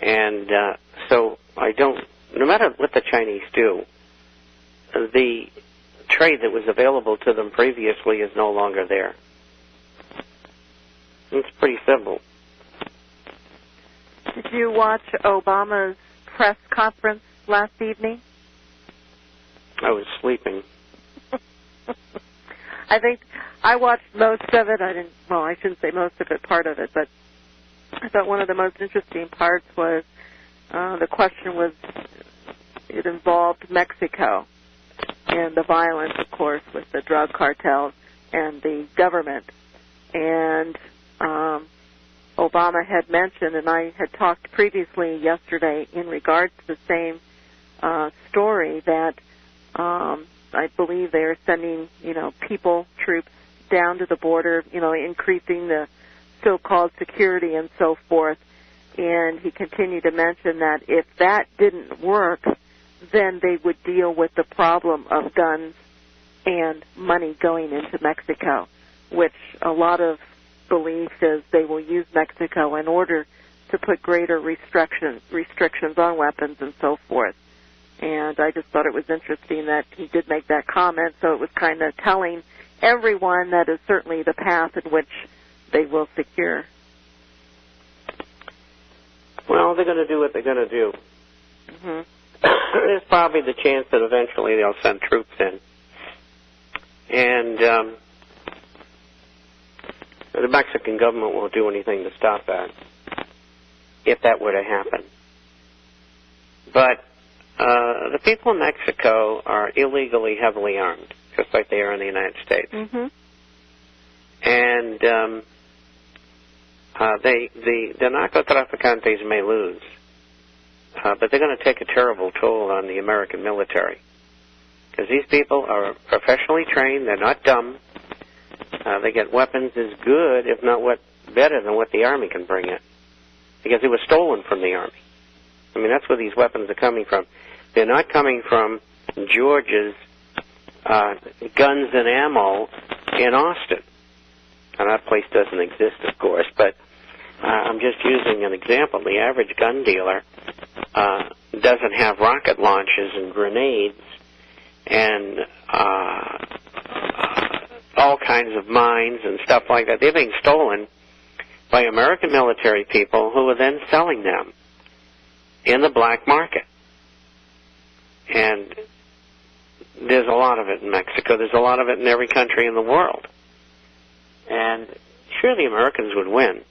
And so I don't, no matter what the Chinese do, the trade that was available to them previously is no longer there. It's pretty simple. Did you watch Obama's press conference last evening? I was sleeping. I think I watched most of it. I shouldn't say most of it, part of it, but I thought one of the most interesting parts was the question was, it involved Mexico and the violence, of course, with the drug cartels and the government. And Obama had mentioned, and I had talked previously yesterday in regards to the same story, that I believe they are sending, troops down to the border, increasing the so-called security and so forth. And he continued to mention that if that didn't work, then they would deal with the problem of guns and money going into Mexico, which a lot of belief is they will use Mexico in order to put greater restrictions on weapons and so forth. And I just thought it was interesting that he did make that comment, so it was kind of telling everyone that is certainly the path in which they will secure. Well, they're going to do what they're going to do. Mm-hmm. There's probably the chance that eventually they'll send troops in. And the Mexican government won't do anything to stop that, if that were to happen. But the people in Mexico are illegally heavily armed, just like they are in the United States. Mm-hmm. And the narcotraficantes may lose, but they're going to take a terrible toll on the American military. Because these people are professionally trained, they're not dumb. They get weapons as good, if not better than what the Army can bring in. Because it was stolen from the Army. I mean, that's where these weapons are coming from. They're not coming from George's Guns and Ammo in Austin. And that place doesn't exist, of course, but I'm just using an example. The average gun dealer doesn't have rocket launches and grenades and all kinds of mines and stuff like that. They're being stolen by American military people who are then selling them in the black market. And there's a lot of it in Mexico. There's a lot of it in every country in the world. And sure, the Americans would win,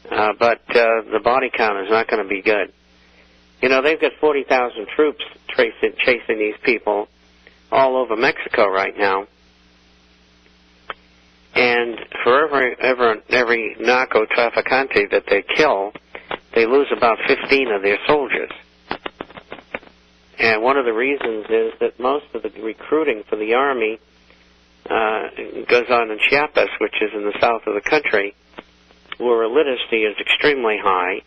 but the body count is not going to be good. They've got 40,000 troops chasing these people all over Mexico right now. And for every narco-trafficante that they kill, they lose about 15 of their soldiers. And one of the reasons is that most of the recruiting for the Army goes on in Chiapas, which is in the south of the country, where illiteracy is extremely high,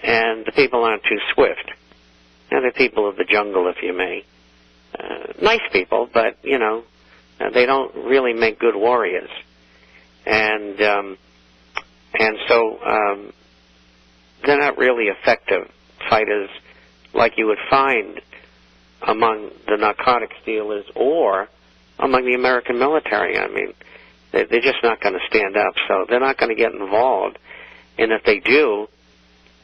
and the people aren't too swift. And they're people of the jungle, if you may. Nice people, but, they don't really make good warriors. And so they're not really effective fighters like you would find among the narcotics dealers or among the American military. I mean, they're just not going to stand up, so they're not going to get involved. And if they do,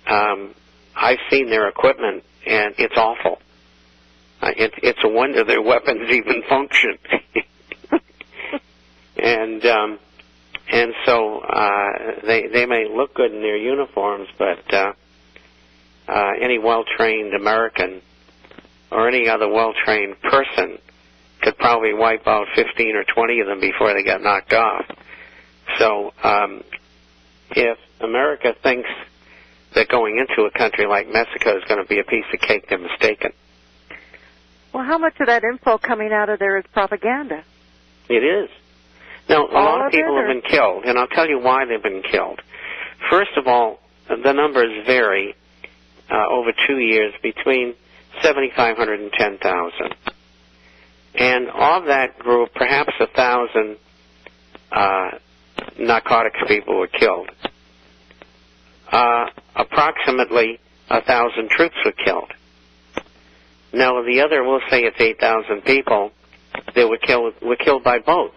I've seen their equipment, and it's awful. It's a wonder their weapons even function. And so they may look good in their uniforms, but any well-trained American or any other well-trained person could probably wipe out 15 or 20 of them before they got knocked off. So if America thinks that going into a country like Mexico is going to be a piece of cake, they're mistaken. Well, how much of that info coming out of there is propaganda? It is. Now, a lot of people have been killed, and I'll tell you why they've been killed. First of all, the numbers vary over 2 years between 7,500 and 10,000. And of that group, perhaps 1,000 narcotics people were killed. approximately 1,000 troops were killed. Now, the other, we'll say it's 8,000 people that were killed by both.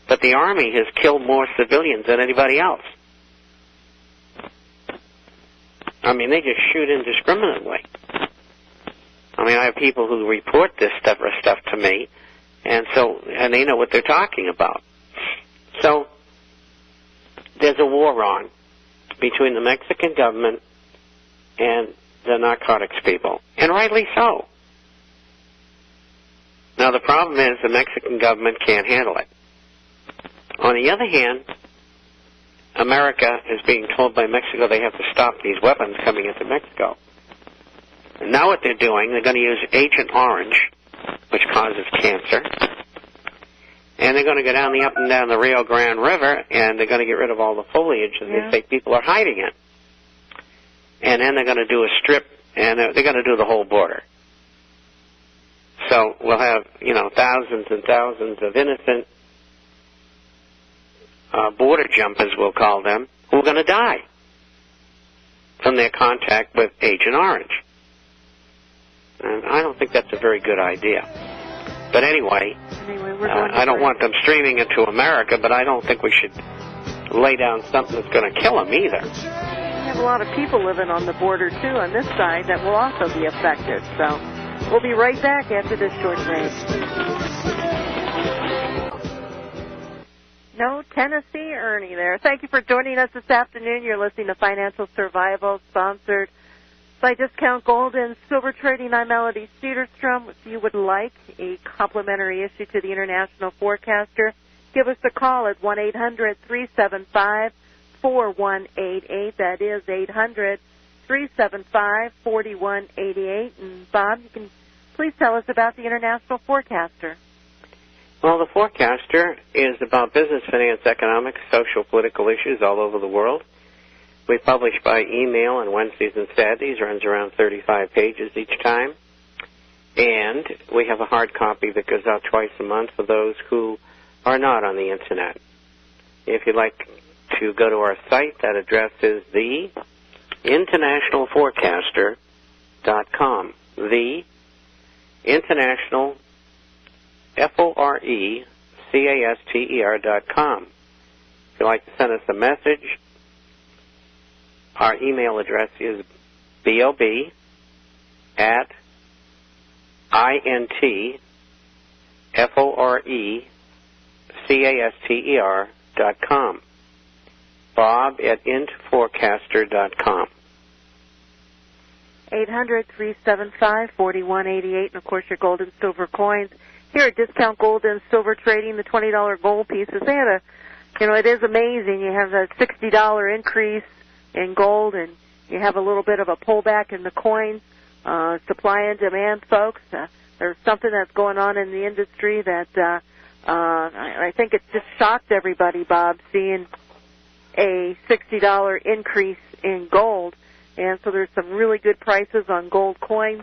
But the Army has killed more civilians than anybody else. I mean, they just shoot indiscriminately. I mean, I have people who report this stuff to me, and they know what they're talking about. So there's a war on between the Mexican government and the narcotics people, and rightly so. Now, the problem is the Mexican government can't handle it. On the other hand, America is being told by Mexico they have to stop these weapons coming into Mexico. And now what they're doing, they're going to use Agent Orange, which causes cancer, and they're going to go down up and down the Rio Grande River, and they're going to get rid of all the foliage, and they say people are hiding it. And then they're going to do a strip, and they're going to do the whole border. So we'll have, thousands and thousands of innocent border jumpers, we'll call them, who are going to die from their contact with Agent Orange. And I don't think that's a very good idea. But anyway, I don't want them streaming into America, but I don't think we should lay down something that's going to kill them either. We have a lot of people living on the border, too, on this side that will also be affected. So we'll be right back after this short break. No Tennessee Ernie there. Thank you for joining us this afternoon. You're listening to Financial Survival, sponsored by Discount Gold and Silver Trading. I'm Melody Cedarstrom. If you would like a complimentary issue to the International Forecaster, give us a call at 1-800-375-4188. That is 800-375-4188. And Bob, you can please tell us about the International Forecaster. Well, the Forecaster is about business, finance, economics, social, political issues all over the world. We publish by email on Wednesdays and Saturdays, runs around 35 pages each time. And we have a hard copy that goes out twice a month for those who are not on the Internet. If you'd like to go to our site, that address is theinternationalforecaster.com. The International FORECASTER.com. If you'd like to send us a message, our email address is bob@intforecaster.com. bob@intforecaster.com. 800-375-4188, and of course your gold and silver coins. Here at Discount Gold and Silver Trading, the $20 gold pieces, they had it is amazing. You have a $60 increase in gold, and you have a little bit of a pullback in the coins. Supply and demand, folks. There's something that's going on in the industry that I think it just shocked everybody, Bob, seeing a $60 increase in gold. And so there's some really good prices on gold coins.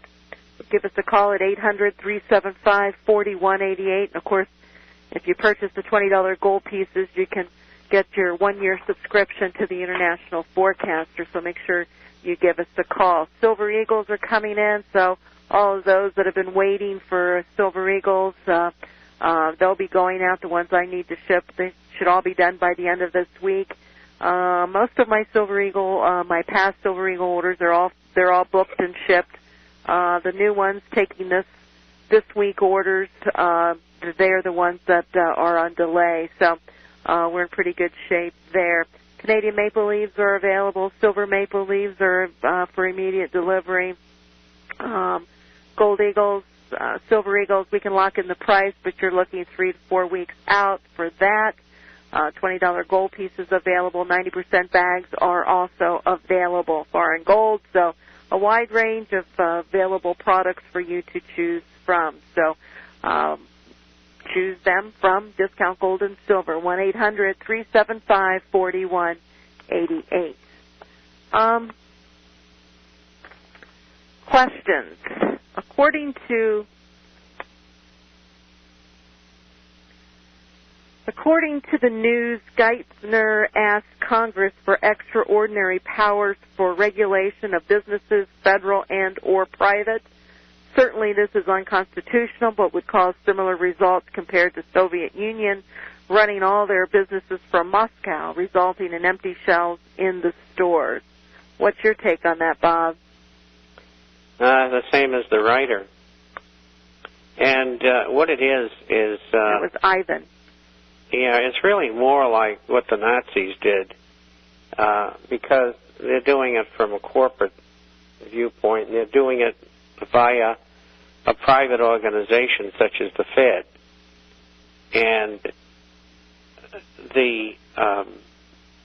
Give us a call at 800-375-4188. And, of course, if you purchase the $20 gold pieces, you can get your one-year subscription to the International Forecaster, so make sure you give us a call. Silver Eagles are coming in, so all of those that have been waiting for Silver Eagles, they'll be going out. The ones I need to ship, they should all be done by the end of this week. Most of my Silver Eagle, my past Silver Eagle orders, they're all booked and shipped. The new ones taking this week orders, they're the ones that are on delay. So we're in pretty good shape there. Canadian maple leaves are available. Silver maple leaves are for immediate delivery. Gold eagles, silver eagles, we can lock in the price, but you're looking 3 to 4 weeks out for that. $20 gold pieces available. 90% bags are also available. Foreign gold, so a wide range of available products for you to choose from. So choose them from Discount Gold and Silver. 1-800-375-4188. Questions. According to According to the news, Geithner asked Congress for extraordinary powers for regulation of businesses, federal and or private. Certainly this is unconstitutional, but would cause similar results compared to Soviet Union running all their businesses from Moscow, resulting in empty shelves in the stores. What's your take on that, Bob? The same as the writer. And what it is... that was Ivan. Yeah, it's really more like what the Nazis did, because they're doing it from a corporate viewpoint, and they're doing it via a private organization such as the Fed. And the